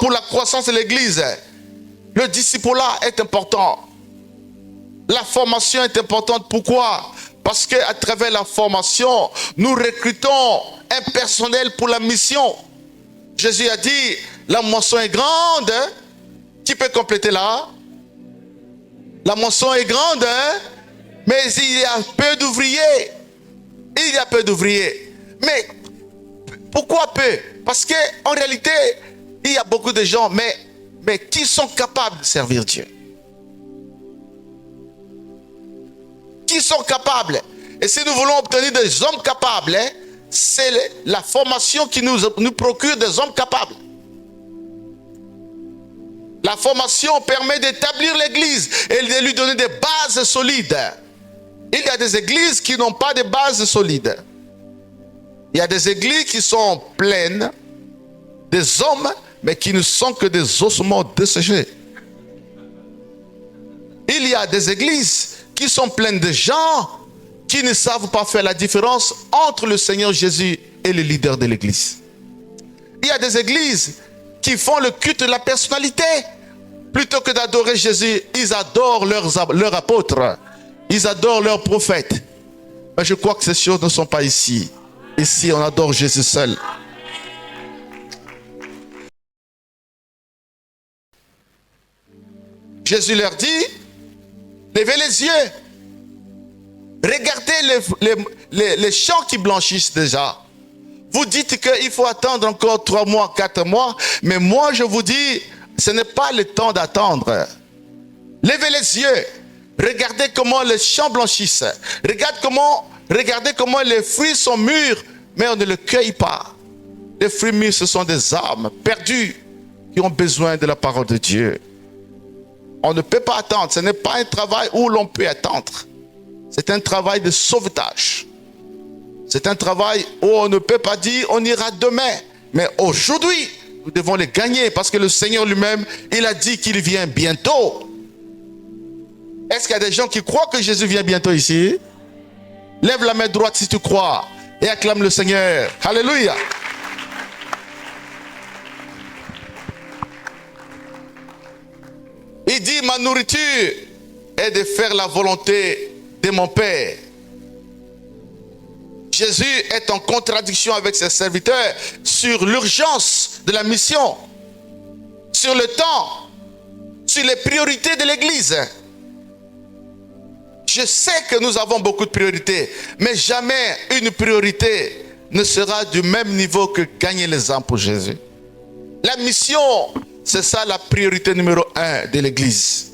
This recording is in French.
pour la croissance de l'Église. Le discipulat est important. La formation est importante. Pourquoi? Parce qu'à travers la formation, nous recrutons un personnel pour la mission. Jésus a dit, la moisson est grande. Qui peut compléter là? La moisson est grande, mais il y a peu d'ouvriers. Il y a peu d'ouvriers. Mais pourquoi peu? Parce qu'en réalité, il y a beaucoup de gens, mais qui sont capables de servir Dieu? Qui sont capables? Et si nous voulons obtenir des hommes capables, c'est la formation qui nous procure des hommes capables. La formation permet d'établir l'église et de lui donner des bases solides. Il y a des églises qui n'ont pas de bases solides. Il y a des églises qui sont pleines des hommes, mais qui ne sont que des ossements desséchés. Il y a des églises qui sont pleines de gens qui ne savent pas faire la différence entre le Seigneur Jésus et le leader de l'église. Il y a des églises qui font le culte de la personnalité. Plutôt que d'adorer Jésus, ils adorent leurs apôtres. Ils adorent leurs prophètes. Mais je crois que ces choses ne sont pas ici. Ici, on adore Jésus seul. Jésus leur dit, levez les yeux. Regardez les champs qui blanchissent déjà. Vous dites qu'il faut attendre encore 3 mois, 4 mois. Mais moi, je vous dis, ce n'est pas le temps d'attendre. Levez les yeux. Regardez comment les champs blanchissent. Regardez comment les fruits sont mûrs, mais on ne les cueille pas. Les fruits mûrs, ce sont des âmes perdues qui ont besoin de la parole de Dieu. On ne peut pas attendre. Ce n'est pas un travail où l'on peut attendre. C'est un travail de sauvetage. C'est un travail où on ne peut pas dire on ira demain. Mais aujourd'hui, nous devons les gagner parce que le Seigneur lui-même, il a dit qu'il vient bientôt. Est-ce qu'il y a des gens qui croient que Jésus vient bientôt ici? Lève la main droite si tu crois et acclame le Seigneur. Alléluia. Il dit, ma nourriture est de faire la volonté de mon Père. Jésus est en contradiction avec ses serviteurs sur l'urgence de la mission, sur le temps, sur les priorités de l'Église. Je sais que nous avons beaucoup de priorités, mais jamais une priorité ne sera du même niveau que gagner les âmes pour Jésus. La mission, c'est ça la priorité numéro 1 de l'Église.